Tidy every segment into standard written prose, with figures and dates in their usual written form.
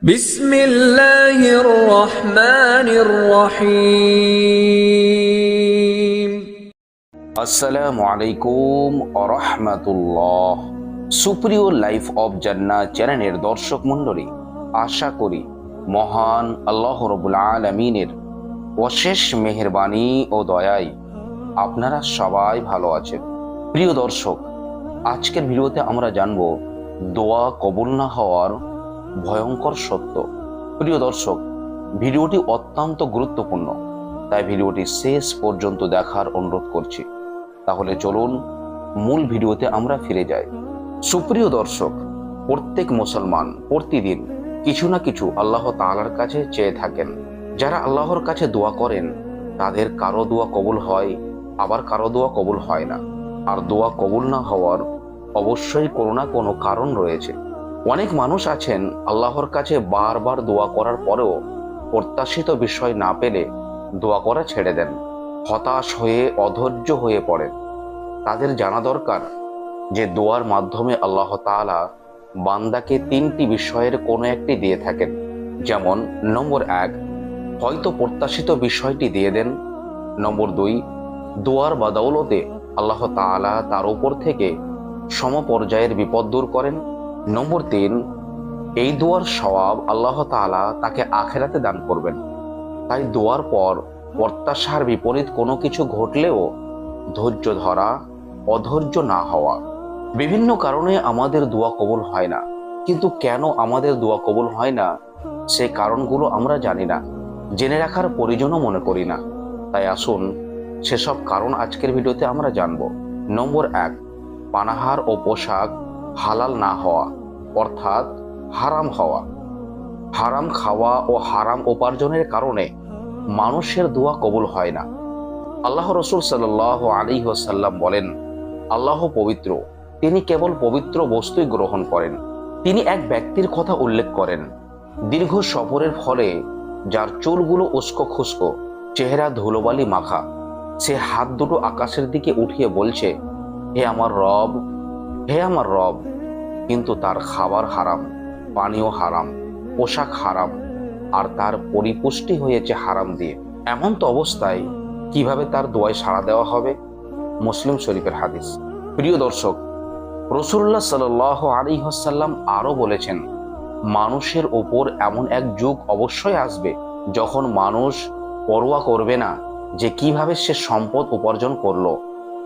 বিসমিল্লাহির রহমানির রহিম। আসসালামু আলাইকুম ওয়া রাহমাতুল্লাহ। সুপ্রিয় লাইফ অফ জান্নাহ চ্যানেলের দর্শক মণ্ডলী, আশা করি মহান আল্লাহ রাব্বুল আলামিনের অশেষ মেহেরবানি ও দয়ায় আপনারা সবাই ভালো আছেন। প্রিয় দর্শক, আজকের ভিডিওতে আমরা জানব দোয়া কবুল না হওয়ার ভয়ঙ্কর সত্য। প্রিয় দর্শক, ভিডিওটি অত্যন্ত গুরুত্বপূর্ণ, তাই ভিডিওটি শেষ পর্যন্ত দেখার অনুরোধ করছি। তাহলে চলুন মূল ভিডিওতে আমরা ফিরে যাই। সুপ্রিয় দর্শক, প্রত্যেক মুসলমান প্রতিদিন কিছু না কিছু আল্লাহ তাআলার কাছে চেয়ে থাকেন। যারা আল্লাহর কাছে দোয়া করেন তাদের কারো দোয়া কবুল হয়, আবার কারো দোয়া কবুল হয় না। আর দোয়া কবুল না হওয়ার অবশ্যই কোনো না কোনো কারণ রয়েছে। অনেক মানুষ আছেন আল্লাহর কাছে বারবার দোয়া করার পরেও প্রত্যাশিত বিষয় না পেলে দোয়া করা ছেড়ে দেন, হতাশ হয়ে অধৈর্য হয়ে পড়েন। তাদের জানা দরকার যে দোয়ার মাধ্যমে আল্লাহ তাআলা বান্দাকে তিনটি বিষয়ের কোনো একটি দিয়ে থাকেন। যেমন নম্বর 1, হয়তো প্রত্যাশিত বিষয়টি দিয়ে দেন। নম্বর 2, দোয়ার বাদৌলতে আল্লাহ তাআলা তার উপর থেকে সমপর্যায়ের বিপদ দূর করেন। নম্বর 3, এই দোয়ার সওয়াব আল্লাহ তাআলা তাকে আখিরাতে দান করবেন। তাই দোয়ার পর প্রত্যাশার বিপরীত কোনো কিছু ঘটলেও ধৈর্য ধরা, অধৈর্য না হওয়া। বিভিন্ন কারণে আমাদের দোয়া কবুল হয় না, কিন্তু কেন আমাদের দোয়া কবুল হয় না সে কারণগুলো আমরা জানি না, জেনে রাখার প্রয়োজনও মনে করি না। তাই আসুন সেসব কারণ আজকের ভিডিওতে আমরা জানব। নম্বর 1, পানাহার ও পোশাক হালাল না হওয়া, অর্থাৎ হারাম হওয়া। হারাম খাওয়া ও হারাম উপার্জনের কারণে মানুষের দোয়া কবুল হয় না। আল্লাহ রাসূল সাল্লাল্লাহু আলাইহি ওয়াসাল্লাম বলেন, আল্লাহ পবিত্র, তিনি কেবল পবিত্র বস্তুই গ্রহণ করেন। তিনি এক ব্যক্তির কথা উল্লেখ করেন, দীর্ঘ সফরের ফলে যার চুলগুলো উস্কো খুস্কো, চেহারা ধুলোবালি মাখা, সে হাত দুটো আকাশের দিকে উঠিয়ে বলছে, হে আমার রব, হে আমার রব, কিন্তু তার খাবার হারাম, পানীয় হারাম, পোশাক হারাম, আর তার পরিপুষ্টি হয়েছে হারাম দিয়ে। এমন তো অবস্থায় কিভাবে তার দোয়ায় সাড়া দেওয়া হবে? মুসলিম শরীফের হাদিস। প্রিয় দর্শক, রাসূলুল্লাহ সাল্লাল্লাহু আলাইহি ওয়াসাল্লাম আরো বলেছেন, মানুষের ওপর এমন এক যুগ অবশ্যই আসবে যখন মানুষ পরোয়া করবে না যে কিভাবে সে সম্পদ উপার্জন করলো,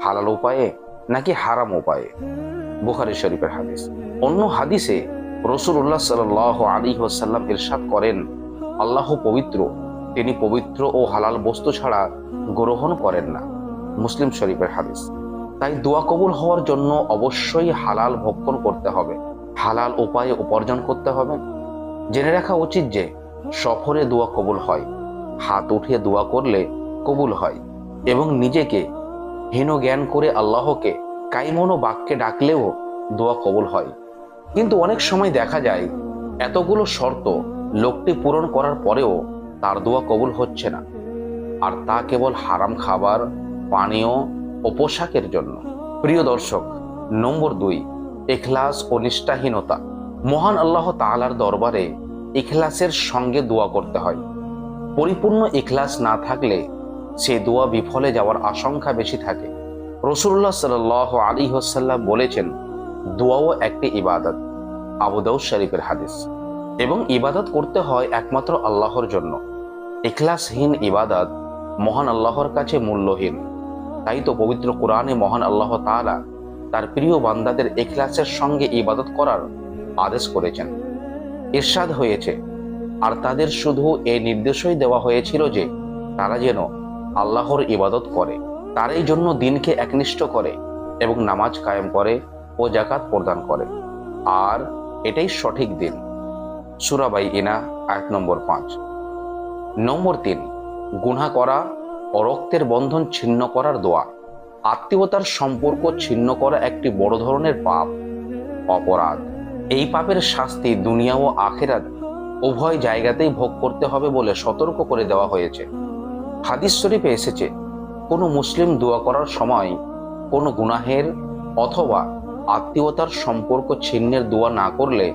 হালাল উপায়ে নাকি হারাম উপায়ে। বুখারী শরীফের হাদিস। অন্য হাদিসে রাসূলুল্লাহ সাল্লাল্লাহু আলাইহি ওয়াসাল্লাম ইরশাদ করেন, আল্লাহ পবিত্র, তিনি পবিত্র ও হালাল বস্তু ছাড়া গ্রহণ করেন না। মুসলিম শরীফের হাদিস। তাই দোয়া কবুল হওয়ার জন্য অবশ্যই হালাল ভক্ষণ করতে হবে, হালাল উপায়ে উপার্জন করতে হবে। জেনে রাখা উচিত যে সফরে দোয়া কবুল হয়, হাত উঠিয়ে দোয়া করলে কবুল হয়, এবং নিজেকে হীন জ্ঞান করে আল্লাহকে কাইমন বাক্যে ডাকলেও দোয়া কবুল হয়। কিন্তু অনেক সময় দেখা যায় এতগুলো শর্ত লোকটি পূরণ করার পরেও তার দোয়া কবুল হচ্ছে না, আর তা কেবল হারাম খাবার, পানীয় ও পোশাকের জন্য। প্রিয় দর্শক, নম্বর 2, ইখলাস ও নিষ্ঠাহীনতা। মহান আল্লাহ তাআলার দরবারে ইখলাসের সঙ্গে দোয়া করতে হয়। পরিপূর্ণ ইখলাস না থাকলে সে দোয়া বিফলে যাওয়ার আশঙ্কা বেশি থাকে। রাসূলুল্লাহ সাল্লাল্লাহু আলাইহি ওয়াসাল্লাম বলেছেন, দোয়াও একটি ইবাদত। আবু দাউদ শরীফের হাদিস। এবং ইবাদত করতে হয় একমাত্র আল্লাহর জন্য। ইখলাসহীন ইবাদত মহান আল্লাহর কাছে মূল্যহীন। তাই তো পবিত্র কোরআনে মহান আল্লাহ তাআলা তার প্রিয় বান্দাদের ইখলাসের সঙ্গে ইবাদত করার আদেশ করেছেন। ইরশাদ হয়েছে, আর তাদের শুধু এই নির্দেশই দেওয়া হয়েছিল যে তারা যেন আল্লাহর ইবাদত করে, তারই জন্য দিনকে একনিষ্ঠ করে এবং নামাজ কায়েম করে ও যাকাত প্রদান করে, আর এটাই সঠিক দিন। সূরা বাইয়িনা আয়াত নম্বর 5। নম্বর 3, গুনাহ করা ও রক্তের বন্ধন ছিন্ন করার দোয়া। আত্মীয়তার সম্পর্ক ছিন্ন করা একটি বড় ধরনের পাপ, অপরাধ। এই পাপের শাস্তি দুনিয়া ও আখিরাত উভয় জায়গাতেই ভোগ করতে হবে বলে সতর্ক করে দেওয়া হয়েছে। হাদিস শরীফে এসেছে, কোনো মুসলিম দোয়া করার সময় কোনো গুনাহের অথবা আত্মীয়তার সম্পর্ক ছিন্নের দোয়া না করলে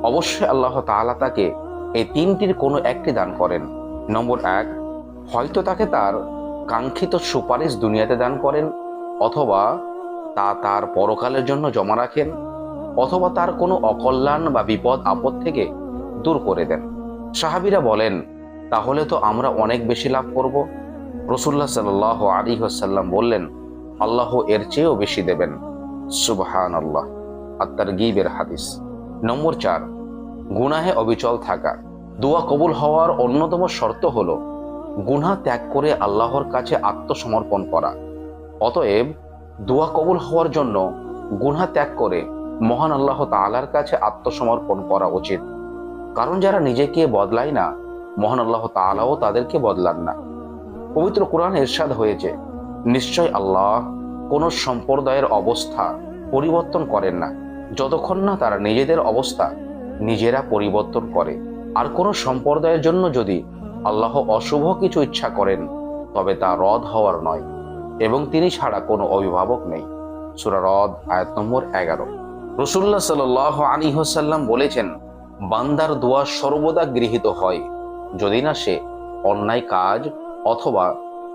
অবশ্যই আল্লাহ তাআলা তাকে এই তিনটির কোনো একটি দান করেন। নম্বর 1, হয়তো তাকে তার কাঙ্ক্ষিত সুপারিশ দুনিয়াতে দান করেন, অথবা তা তার পরকালের জন্য জমা রাখেন, অথবা তার কোনো অকল্যাণ বা বিপদ আপদ থেকে দূর করে দেন। সাহাবীরা বলেন, তাহলে তো আমরা অনেক বেশি লাভ করব। রাসূলুল্লাহ সাল্লাল্লাহু আলাইহি ওয়াসাল্লাম বললেন, আল্লাহ এর চেয়েও বেশি দেবেন। সুবহানাল্লাহ। আত-তারগীবের হাদিস। নম্বর 4, গুনাহে অবিচল থাকা। দোয়া কবুল হওয়ার অন্যতম শর্ত হলো গুনাহ ত্যাগ করে আল্লাহর কাছে আত্মসমর্পণ করা। অতএব দোয়া কবুল হওয়ার জন্য গুনাহ ত্যাগ করে মহান আল্লাহ তাআলার কাছে আত্মসমর্পণ করা উচিত। কারণ যারা নিজেকে বদলায় না, মহান আল্লাহ তাআলাও তাদেরকে বদলান না। পবিত্র কোরআনে ইরশাদ হয়েছে, নিশ্চয় আল্লাহ কোন সম্প্রদায়ের অবস্থা পরিবর্তন করেন না যতক্ষণ না তারা নিজেদের অবস্থা নিজেরা পরিবর্তন করে। আর কোন সম্প্রদায়ের জন্য যদি আল্লাহ অশুভ কিছু ইচ্ছা করেন তবে তা রদ হওয়ার নয়, এবং তিনি ছাড়া কোনো অভিভাবক নেই। সূরা রদ আয়াত নম্বর 11। রাসূলুল্লাহ সাল্লাল্লাহু আলাইহি ওয়াসাল্লাম বলেছেন, বান্দার দোয়া সর্বদা গৃহীত হয় যদি না সে অন্যায় কাজ অথবা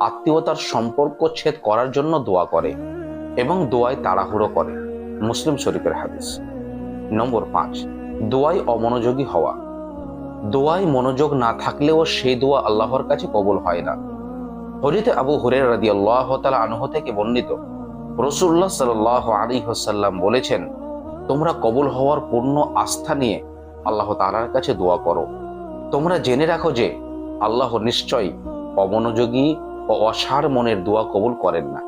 আত্মীয়তার সম্পর্ক ছেদ করার জন্য দোয়া করে এবং দোয়ায় তাড়াহুড়ো করে। মুসলিম শরীফের হাদিস। নম্বর 5, দোয়ায় অমনোযোগী হওয়া। দোয়ায় মনোযোগ না থাকলেও সেই দোয়া আল্লাহর কাছে কবুল হয় না। হযরত আবু হুরায়রা রাদিয়াল্লাহু তাআলা আনহু থেকে বর্ণিত, রাসূলুল্লাহ সাল্লাল্লাহু আলাইহি ওয়াসাল্লাম বলেছেন, তোমরা কবুল হওয়ার পূর্ণ আস্থা নিয়ে আল্লাহ তাআলার কাছে দোয়া করো। তোমরা জেনে রাখো যে আল্লাহ নিশ্চয়ই অমনোযোগী ও অসার মনের দোয়া কবুল করেন না।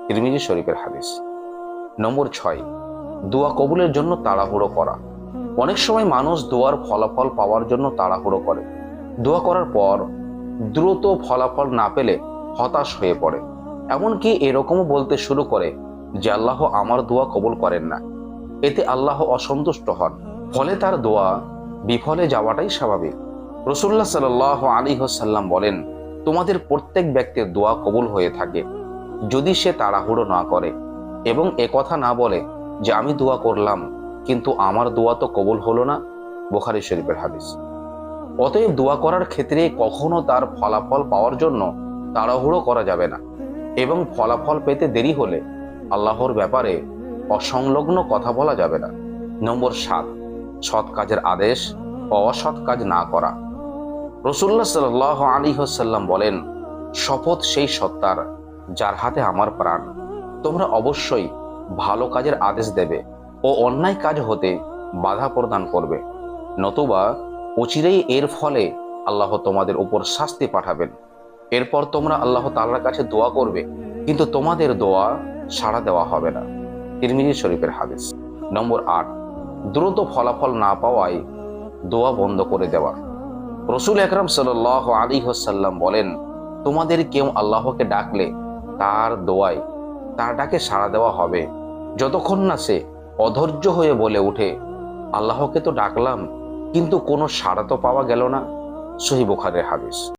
তিরমিজি শরীফের হাদিস। নম্বর 6, দোয়া কবুলের জন্য তাড়াহুড়ো করা। অনেক সময় মানুষ দোয়ার ফলাফল পাওয়ার জন্য তাড়াহুড়ো করে। দোয়া করার পর দ্রুত ফলাফল না পেলে হতাশ হয়ে পড়ে। এমনকি এরকমও বলতে শুরু করে যে আল্লাহ আমার দোয়া কবুল করেন না। এতে আল্লাহ অসন্তুষ্ট হন, ফলে তার দোয়া বিফলে যাওয়াটাই স্বাভাবিক। রাসূলুল্লাহ সাল্লাল্লাহু আলাইহি ওয়াসাল্লাম বলেন, তোমাদের প্রত্যেক ব্যক্তির দোয়া কবুল হয়ে থাকে যদি সে তাড়াহুড়ো না করে এবং একথা না বলে যে আমি দোয়া করলাম কিন্তু আমার দোয়া তো কবুল হলো না। বুখারী শরীফের হাদিস। অতএব দোয়া করার ক্ষেত্রে কখনো তার ফলাফল পাওয়ার জন্য তাড়াহুড়ো করা যাবে না, এবং ফলাফল পেতে দেরি হলে আল্লাহর ব্যাপারে অসংলগ্ন কথা বলা যাবে না। নম্বর 7, সৎ কাজের আদেশ ও অসৎ কাজ না করা। রাসূলুল্লাহ সাল্লাল্লাহু আলাইহি ওয়াসাল্লাম বলেন, শপথ সেই সত্তার যার হাতে আমার প্রাণ, তোমরা অবশ্যই ভালো কাজের আদেশ দেবে ও অন্যায় কাজ হতে বাধা প্রদান করবে, নতুবা অচিরেই এর ফলে আল্লাহ তোমাদের উপর শাস্তি পাঠাবেন। এরপর তোমরা আল্লাহ তাআলার কাছে দোয়া করবে, কিন্তু তোমাদের দোয়া সাড়া দেওয়া হবে না। তিরমিজি শরীফের হাদিস। নম্বর 8, দ্রুত ফলাফল না পাওয়ায় দোয়া বন্ধ করে দেওয়া। রাসূল আকরাম সাল্লাল্লাহু আলাইহি ওয়াসাল্লাম বলেন, তোমাদের কেউ আল্লাহকে ডাকলে তার দোয়ায় তার ডাকে সাড়া দেওয়া হবে যতক্ষণ না সে অধৈর্য হয়ে বলে উঠে, আল্লাহকে তো ডাকলাম কিন্তু কোনো সাড়া তো পাওয়া গেল না। সহিহ বুখারীর হাদিস।